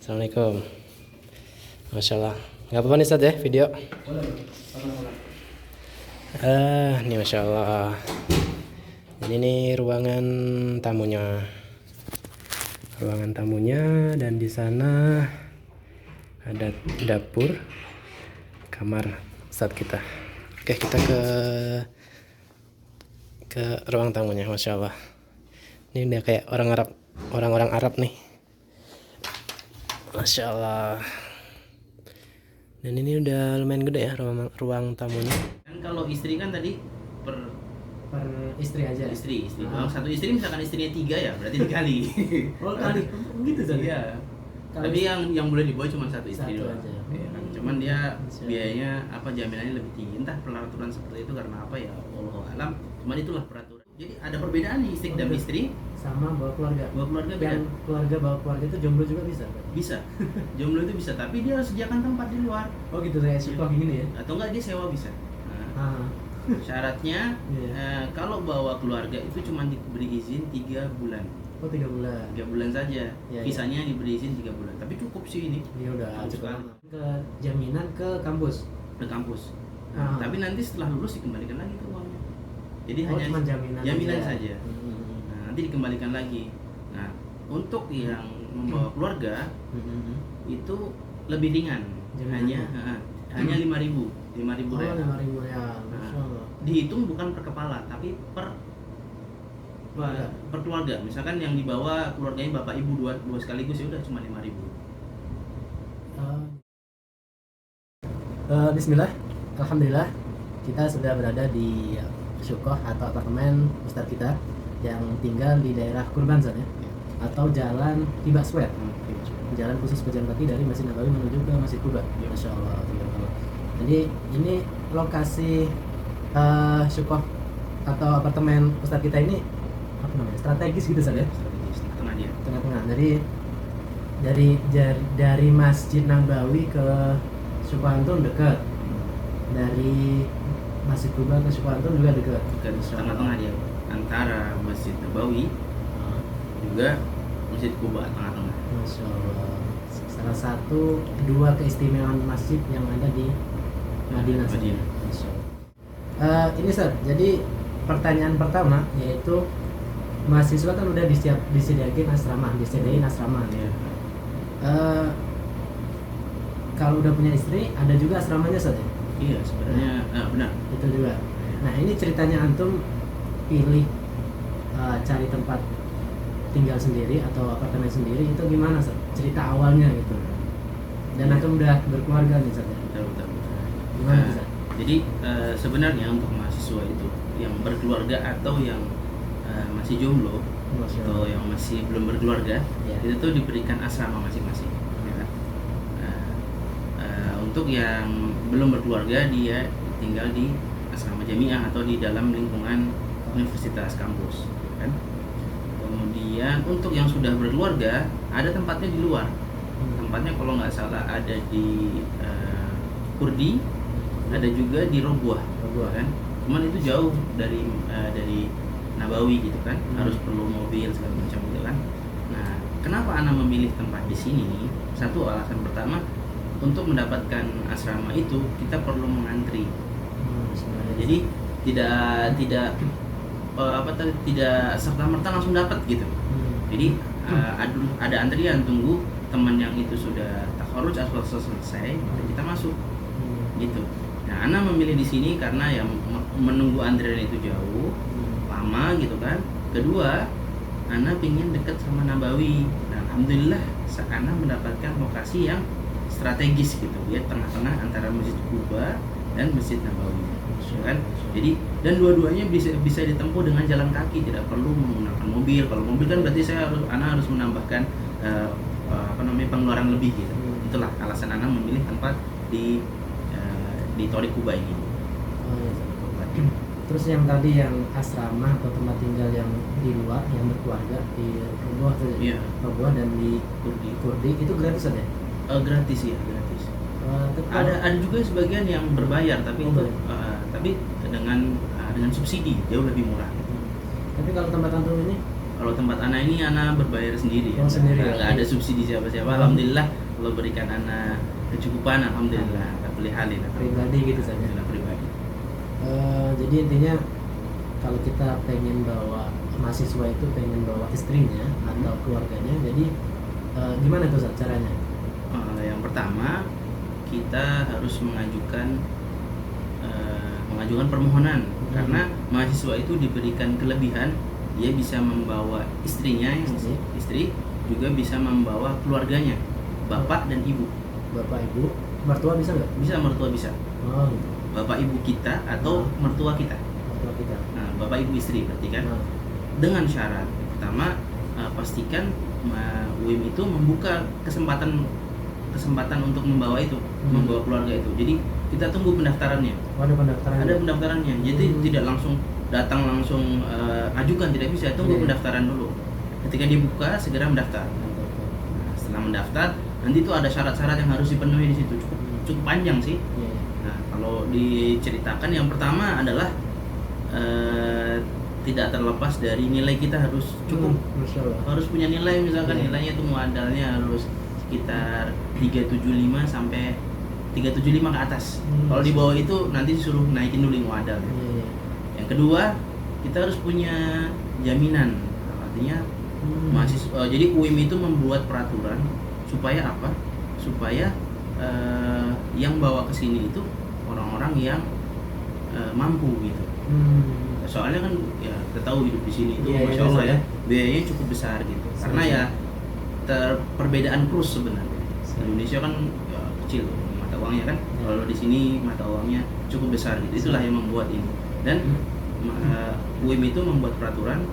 Assalamualaikum. Masya Allah. Nggak apa-apa nih Ustaz ya video. Ini Masya Allah. Ini ruangan tamunya. Ruangan tamunya, dan di sana ada dapur, kamar Ustaz kita. Oke, kita ke ruang tamunya. Masya Allah. Ini udah kayak orang-orang Arab nih. Masya Allah. Dan ini udah lumayan gede ya ruang tamunya. Kan kalau istri kan tadi per Istri aja. istri. Kalau satu istri misalkan istrinya 3 ya berarti dikali. Oh kali, gitu saja. Iya. Tapi yang boleh dibawa cuma satu istri Satu doang. aja. Iya kan? Cuman dia Masya biayanya jaminannya lebih tinggi. Entah peraturan seperti itu karena apa ya, wallahu alam. Cuman itulah peraturan. Jadi ada perbedaan nih istri dan istri. Sama bawa keluarga. Bawa keluarga beda. Yang keluarga bawa keluarga itu jomblo juga bisa. Bisa. Jomblo itu bisa, tapi dia harus sediakan tempat di luar. Oh gitu, saya suka gini ya. Atau enggak dia sewa bisa. Nah, syaratnya Iya. kalau bawa keluarga itu cuma diberi izin 3 bulan. Oh 3 bulan. 3 bulan saja. Ya, Visanya diberi izin 3 bulan. Tapi cukup sih ini. Ya udah Cukup cukup. sekali. Ke jaminan ke kampus. Ke kampus. Ah. Tapi nanti setelah lulus dikembalikan lagi ke uangnya. Jadi Oh, hanya cuma jaminan aja. saja. Nah, nanti dikembalikan lagi. Nah, untuk yang membawa keluarga itu lebih ringan. Jaminannya? Hanya 5.000. 5.000 Oh real. 5.000 real. Masya Allah. Dihitung bukan per kepala tapi per Keluarga. per keluarga. Misalkan yang dibawa keluarganya bapak ibu dua sekaligus ya udah cuma 5.000. Bismillah, alhamdulillah kita sudah berada di Syukoh atau apartemen Ustadz kita yang tinggal di daerah Kurban ya, atau Jalan Tiba Square, jalan khusus pejalan kaki dari Masjid Nabawi menuju ke Masjid Kuba. Masya Allah. Jadi ini lokasi Syukoh atau apartemen Ustadz kita ini apa namanya, strategis gitu saja, Strategis tengah dia. tengah-tengah. Dari Masjid Nabawi ke Sukoharjo dekat, dari Masjid Kuba ke Sukoharjo juga dekat. Bukan Masya Allah. tengah-tengah dia antara Masjid Nabawi juga Masjid Kuba tengah-tengah. Masya Allah. Salah satu dua keistimewaan masjid yang ada di Madinah. Madinah. Masya Allah. Ini Sir, jadi pertanyaan pertama yaitu mahasiswa kan udah disediain asrama. Iya. Kalau udah punya istri, ada juga asramanya Sir ya? Iya, sebenarnya benar. Itu juga. Nah ini ceritanya antum pilih cari tempat tinggal sendiri atau apartemen sendiri itu gimana Sir? Cerita awalnya gitu. Dan antum udah berkeluarga nih Sir. Betul. Gimana Sir? Jadi sebenarnya untuk mahasiswa itu yang berkeluarga atau yang masih jomblo Masya atau Allah. yang masih belum berkeluarga Ya. itu tuh diberikan asrama masing-masing. Ya kan? Untuk yang belum berkeluarga dia tinggal di asrama jamiah atau di dalam lingkungan universitas kampus, ya kan? Kemudian untuk yang sudah berkeluarga ada tempatnya di luar. Tempatnya kalau nggak salah ada di Kurdi, ada juga di Robuah, kan? Cuman itu jauh dari Nabawi gitu kan, harus perlu mobil segala macam gitu kan. Nah, kenapa Ana memilih tempat di sini? Satu alasan pertama, untuk mendapatkan asrama itu kita perlu mengantri. Jadi tidak serta merta langsung dapat gitu. Jadi ada antrian, tunggu teman yang itu sudah takharruj atau selesai dan kita masuk gitu. Nah, Ana memilih di sini karena yang menunggu antrian itu jauh, lama gitu kan. Kedua, Ana pingin dekat sama Nabawi. Nah, alhamdulillah Ana mendapatkan lokasi yang strategis gitu, dia tengah-tengah antara Masjid Kuba dan Masjid Nabawi, kan? Jadi dan dua-duanya bisa ditempuh dengan jalan kaki, tidak perlu menggunakan mobil. Kalau mobil kan berarti Ana harus menambahkan pengeluaran lebih gitu. Itulah alasan Ana memilih tempat di Torik Kuba ini. Terus yang tadi yang asrama atau tempat tinggal yang di luar yang berkeluarga di Roboh Iya. Roboh dan di Kurdi itu gratis aja? Gratis ya, gratis. Ada juga sebagian yang berbayar tapi Berbayar. tapi dengan subsidi jauh lebih murah. Tapi kalau tempat antum ini kalau tempat anak ini anak berbayar sendiri, Oh, sendiri, nggak ya. ada subsidi siapa-siapa. Hmm. Alhamdulillah Allah berikan anak kecukupan, alhamdulillah, nggak beli halin, Pribadi gitu saja. alhamdulillah pribadi. Jadi intinya kalau kita pengen bawa mahasiswa itu pengen bawa istrinya atau keluarganya, jadi gimana tuh Sat, caranya? Yang pertama kita harus mengajukan permohonan, karena mahasiswa itu diberikan kelebihan, dia bisa membawa istrinya yang istri, juga bisa membawa keluarganya, bapak dan ibu. Bapak ibu, mertua bisa nggak? Bisa, mertua bisa, Oh gitu. bapak ibu kita atau mertua kita. Mertua kita. Nah, bapak ibu istri berarti kan. Nah, Dengan syarat pertama, pastikan UIM itu membuka kesempatan untuk membawa itu, membawa keluarga itu. Jadi kita tunggu pendaftarannya. ada pendaftaran. Ada pendaftarannya. Jadi tidak langsung datang langsung ajukan, tidak bisa. Tunggu pendaftaran dulu. Ketika dibuka segera mendaftar. Nah, setelah mendaftar, nanti itu ada syarat-syarat yang harus dipenuhi di situ. Cukup panjang sih. Iya. Nah, kalau diceritakan, yang pertama adalah tidak terlepas dari nilai kita harus cukup. Masya Allah. Harus punya nilai, misalkan nilainya itu muadalnya harus sekitar 375 sampai 375 ke atas. Kalau di bawah itu nanti disuruh naikin dulu muadal. Iya. Yang kedua, kita harus punya jaminan. Artinya mahasiswa, jadi UIM itu membuat peraturan supaya apa? Supaya yang bawa ke sini itu orang-orang yang mampu gitu. Soalnya kan ya kita tahu hidup di sini itu masya Allah ya, biayanya cukup besar gitu. Karena ya perbedaan kurs sebenarnya. Indonesia kan ya, kecil mata uangnya kan. Kalau di sini mata uangnya cukup besar gitu. Itulah yang membuat ini. Dan UIM itu membuat peraturan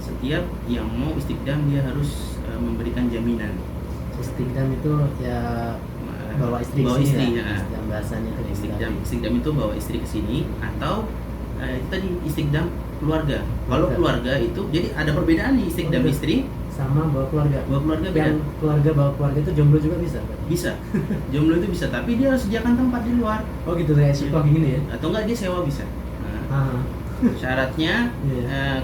setiap yang mau istiqdam dia harus memberikan jaminan. Istiqdam itu ya bawa istri bawa ke sini istri, ya. Istiqdam bahasanya itu istiqdam itu bawa istri ke sini, atau tadi istiqdam keluarga. Kalau keluarga itu jadi ada perbedaan nih, istiqdam istri sama bawa keluarga. Bawa keluarga beda. Yang keluarga bawa keluarga itu jomblo juga bisa? Bisa. Jomblo itu bisa, tapi dia harus sediakan tempat di luar. Oh gitu, kayak syukur gini ya? Atau enggak dia sewa bisa. Nah, syaratnya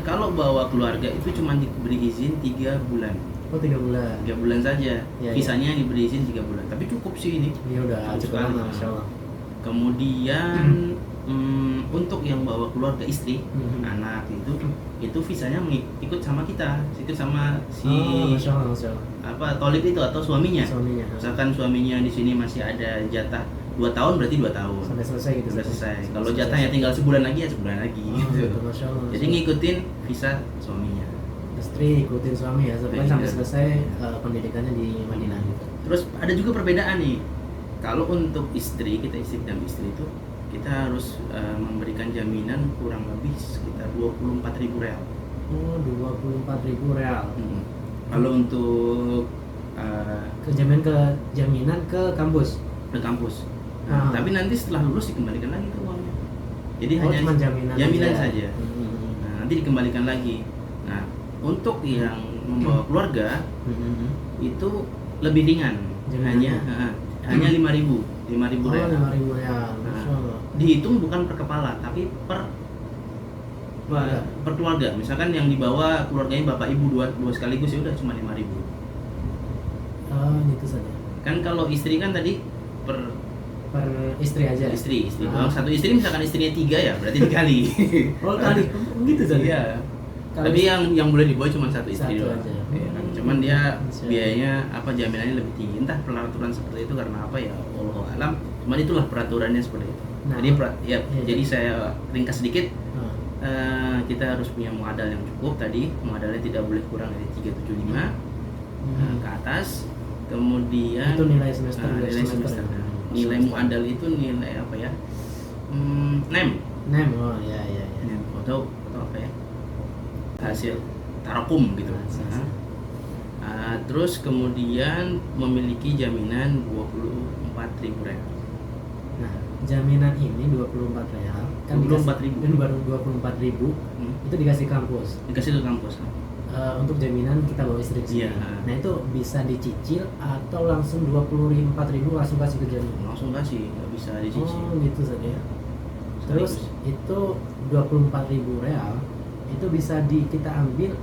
kalau bawa keluarga itu cuma diberi izin 3 bulan. Oh 3 bulan. 3 bulan saja. Ya, visanya diberi izin 3 bulan. Tapi cukup sih ini. Iya udah cukup lama, Masya Allah. Kemudian untuk yang bawa keluarga istri, anak itu visanya ikut sama kita, ikut sama si Masya Allah. apa tolib itu atau suaminya. Misalkan suaminya di sini masih ada jatah 2 tahun, berarti 2 tahun sampai selesai gitu. Sudah selesai. Kalau jatahnya tinggal sebulan lagi ya sebulan lagi gitu. Masya Allah. Jadi ngikutin visa suaminya. Istri ikutin suami ya sampai selesai pendidikannya di Madinah gitu. Terus ada juga perbedaan nih. Kalau untuk istri, kita istiqdam istri itu kita harus memberikan jaminan kurang lebih sekitar 24.000 real. Oh 24.000 real. Kalau untuk jaminan ke kampus. Ke kampus. Tapi nanti setelah lulus dikembalikan lagi ke uangnya. Jadi hanya cuma jaminan saja. Nah, nanti dikembalikan lagi. Nah, untuk yang membawa keluarga itu lebih ringan. Hanya 5.000 real. 5.000 real. Dihitung bukan per kepala, tapi per keluarga. Misalkan yang dibawa keluarganya bapak ibu dua sekaligus ya udah cuma 5.000. Gitu saja. Kan kalau istri kan tadi per istri aja. Istri. Satu istri misalkan istrinya 3 ya berarti dikali. Oh kali. Gitu saja. Iya. Tapi yang boleh dibawa cuma satu istri doang. Aja. Ya, kan? Cuman dia biayanya jaminannya lebih tinggi. Entah peraturan seperti itu karena apa ya, wallahu alam. Cuman itulah peraturannya seperti itu. Nah, jadi saya ringkas sedikit. Kita harus punya muadal yang cukup tadi. Muadalnya tidak boleh kurang dari 375 ke atas. Kemudian itu nilai semester. Nilai muadal itu nilai apa ya? NEM. Oh ya. NEM atau apa ya? Hasil tarakum gitu. Terus kemudian memiliki jaminan 24.000 real. Nah, jaminan ini 24 real kan 24.000. Ini baru 24.000. Itu dikasih kampus. Dikasih ke kampus. Untuk jaminan kita bawa istri sini. Nah, itu bisa dicicil atau langsung 24.000 langsung kasih ke jaminan. Langsung kasih, nggak bisa dicicil. Oh, gitu saja. Terus itu 24.000 real itu bisa kita ambil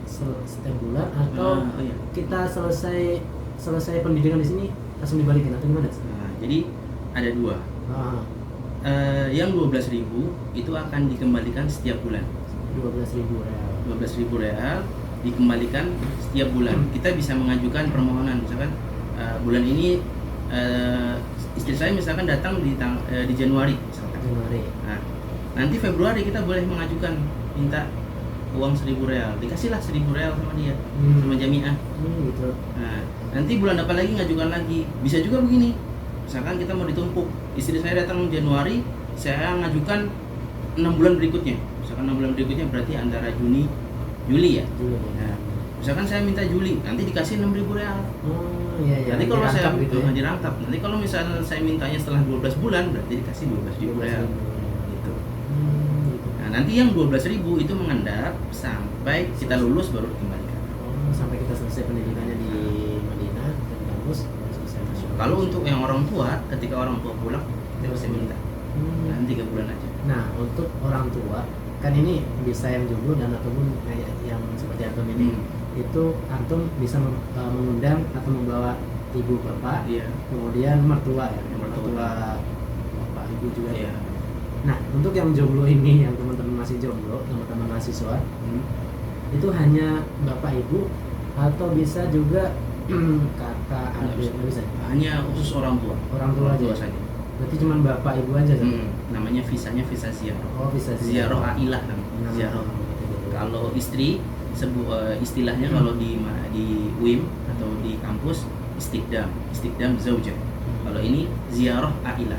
setiap bulan atau Oh, iya. kita selesai pendidikan di sini langsung dibalikin atau gimana? Nah, jadi ada dua. Ah, Yang 12.000 itu akan dikembalikan setiap bulan. 12.000 real. 12.000 real dikembalikan setiap bulan. Kita bisa mengajukan permohonan, misalkan bulan ini istri saya misalkan datang di Januari misalkan. Januari. Nah, nanti Februari kita boleh mengajukan minta uang 1.000 real, dikasihlah 1.000 real sama dia, sama jamiah. Gitu. Nah, nanti bulan depan lagi ngajukan lagi. Bisa juga begini, misalkan kita mau ditumpuk, istri saya datang Januari, saya ngajukan 6 bulan berikutnya. Misalkan 6 bulan berikutnya berarti antara Juli ya. Juli. Nah, misalkan saya minta Juli, nanti dikasih 6.000 real. Oh iya. Nanti kalau saya dirangkap gitu ya. dirangkap, nanti kalau misalnya saya mintanya setelah 12 bulan, berarti dikasih 12.000 real. 12.000. Gitu. Gitu. Nah, nanti yang 12.000 itu mengendap sampai kita lulus baru dikembalikan. Oh, sampai kita selesai pendidikannya di Madinah dan kampus baru selesai. Masya Allah. Kalau untuk yang orang tua, ketika orang tua pulang, kita bisa minta. Nah, 3 bulan aja. Nah, untuk orang tua kan ini bisa yang jomblo dan ataupun kayak yang seperti antum ini, itu antum bisa mengundang atau membawa ibu bapak, Iya. kemudian mertua ya, Mertua. bapak ibu juga Iya. ya. Nah, untuk yang jomblo ini, yang teman-teman masih jomblo, teman-teman mahasiswa, itu hanya bapak ibu atau bisa juga kakak adik, nggak bisa? Hanya khusus orang tua. Orang tua aja. saja. Berarti cuma bapak ibu aja kan? Namanya visanya visa ziarah. Oh, bisa Ziarah ailah namanya. Nah, Ziarah. gitu. Kalau istri istilahnya kalau di UIM atau di kampus istikdam zaujah. Kalau ini ziarah ailah.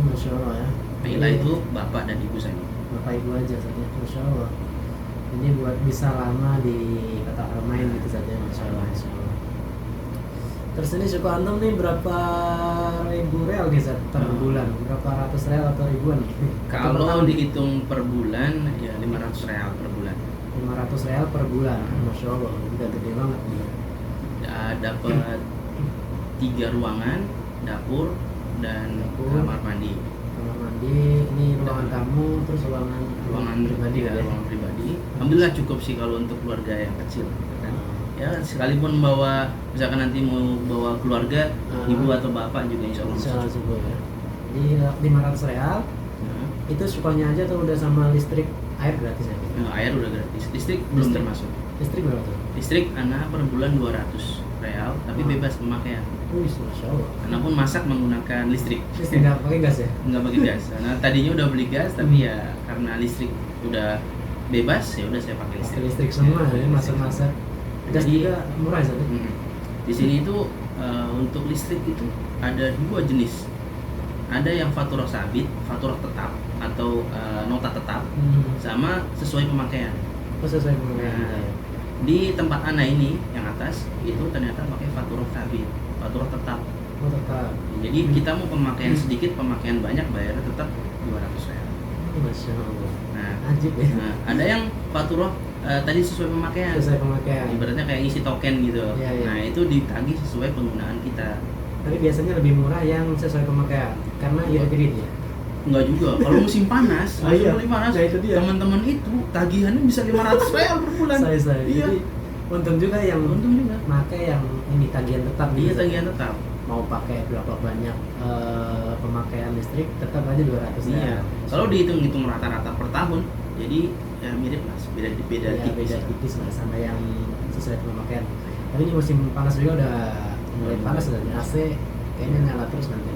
Masya Allah ya. Ailah Jadi, itu bapak dan ibu saja. bapak ibu aja saja, Masya Allah. Ini buat bisa lama di kota Haramain gitu saja, Masya Allah, Masya Allah. Terus ini suku antum nih berapa ribu real nih Zat, per bulan? Berapa ratus real atau ribuan nih? Kalau dihitung per bulan ya 500 real per bulan. 500 real per bulan, Masya Allah, udah gede banget nih. Dapat 3 ruangan, dapur dan Dapur. kamar mandi. Kamar mandi, ini ruangan tamu, terus ruangan pribadi ya, kan? ruangan pribadi. Alhamdulillah cukup sih kalau untuk keluarga yang kecil, kan? Ya sekalipun bawa, misalkan nanti mau bawa keluarga, ibu atau bapak juga insya Allah Insya masih Allah cukup. cukup ya. Di 500 real, Nah, itu sukanya aja tuh udah sama listrik, air gratis ya? air udah gratis, listrik belum Listrik. termasuk. Listrik berapa tuh? Listrik anak per bulan 200 real, tapi bebas pemakaian. Wih, Masya Allah. Karena pun masak menggunakan listrik. Listrik nggak pakai gas ya? Nggak pakai gas. Karena tadinya udah beli gas, tapi ya karena listrik udah bebas, ya udah saya pakai listrik. Pakai listrik semua ya, listrik. masak-masak. Gas Jadi, juga murah ya? Di sini itu untuk listrik itu ada 2 jenis. Ada yang faturah sabit, faturah tetap atau nota tetap, sama sesuai pemakaian. Oh, sesuai pemakaian Nah, ya. di tempat Ana ini yang atas itu ternyata pakai faturah sabit, faturah tetap. Oh, tetap. Jadi kita mau pemakaian sedikit, pemakaian banyak, bayarnya tetap 200 real. Masya Allah. Nah, Ajib ya. ada yang faturah tadi sesuai pemakaian. Sesuai pemakaian. Ibaratnya kayak isi token gitu. Iya, iya. Nah, itu ditagih sesuai penggunaan kita. Tapi biasanya lebih murah yang sesuai pemakaian karena irit-irit ya. Enggak juga. Kalau musim panas, Oh, iya. musim panas, Nah, itu dia. teman-teman itu tagihannya bisa 500 real per bulan. Saya. Iya. Jadi untung juga yang Untung juga. pakai yang ini tagihan tetap Iya, gitu. tagihan tetap. Mau pakai berapa banyak pemakaian listrik tetap aja 200 Iya. real. Kalau dihitung-hitung rata-rata per tahun, jadi ya mirip lah, beda Ya, tipis. beda tipis lah sama yang sesuai pemakaian. Tapi ini musim panas juga udah mulai panas dan AC kayaknya nyala terus nanti.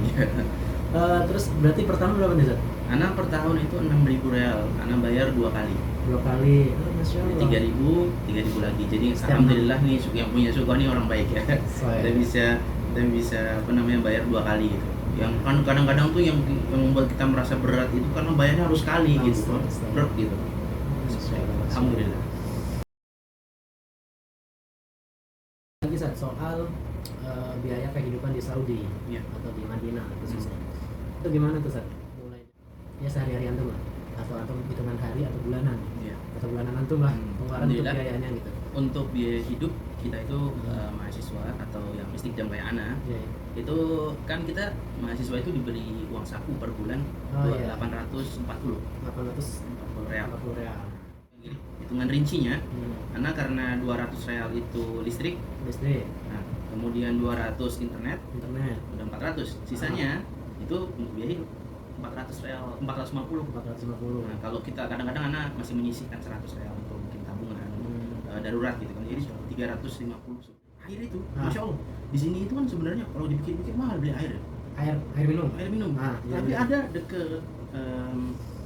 Terus berarti per tahun berapa nih Zat? Anak per tahun itu 6.000 real. Anak bayar 2 kali. 2 kali. Oh, Masya Jadi Allah. 3.000 lagi. Jadi Setiap alhamdulillah nih yang punya suka nih orang baik ya. Soalnya. Kita bisa apa namanya bayar 2 kali gitu. Yang kan kadang-kadang tuh yang membuat kita merasa berat itu karena bayarnya harus sekali gitu. Berat gitu. Masya Allah. Alhamdulillah. Lagi Zat, soal biaya kehidupan di Saudi Iya. atau di Madinah khususnya. Itu gimana tuh Zat? Mulai ya sehari-hari antum lah, atau antum hitungan hari atau bulanan, Iya. atau bulanan antum lah pengeluaran untuk Alhamdulillah. biayanya gitu. Untuk biaya hidup kita itu mahasiswa atau yang istikdam kayak Ana, Iya. itu kan kita mahasiswa itu diberi uang saku per bulan Oh, iya. 840 840 real. real. Itu hitungan rincinya. Hmm. Karena 200 real itu listrik, Listrik, nah, kemudian 200 internet, internet, udah 400. Sisanya itu untuk biaya hidup 400 real, 450. 450. Nah, kalau kita kadang-kadang anak masih menyisihkan 100 real untuk bikin tabungan darurat gitu kan. Jadi 350. Air itu, Masya Allah. Di sini itu kan sebenarnya kalau dipikir-pikir mahal beli air. Air minum. Air minum. Iya, Tapi benar. ada deket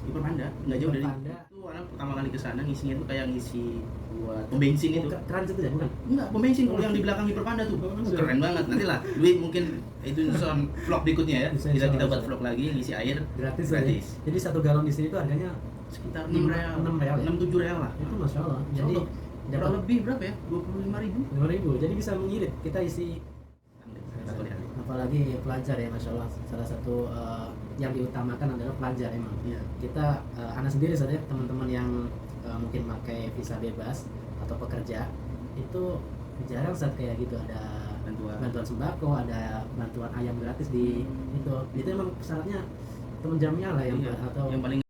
Hiperpanda, nggak jauh dari Hiperpanda. itu. Anak pertama kali ke sana ngisinya tuh kayak ngisi buat pom bensin itu. Trans itu ya, bukan? Enggak, pom bensin kalau yang di belakang Hiperpanda tuh. Keren banget. Nanti lah, Dwi mungkin itu soal vlog berikutnya ya. Bisa, Kita insya buat Allah. vlog lagi ngisi air Gratis. gratis. Ya? Jadi 1 galon di sini tuh harganya Sekitar 6 6 real, 6 real ya? 6-7 real lah. itu Masya Allah. Insya Jadi Allah. Kurang dapat lebih berapa ya? 25.000. 5.000. Jadi bisa mengirit. Kita isi. Satu lihat. Apalagi pelajar ya, Masya Allah. Salah satu yang diutamakan adalah pelajar emang. Iya. Kita anak sendiri saja, teman-teman yang mungkin pakai visa bebas atau pekerja itu jarang saat kayak gitu ada bantuan sembako, ada bantuan ayam gratis di itu emang syaratnya teman jamiah lah yang Iya. atau Yang paling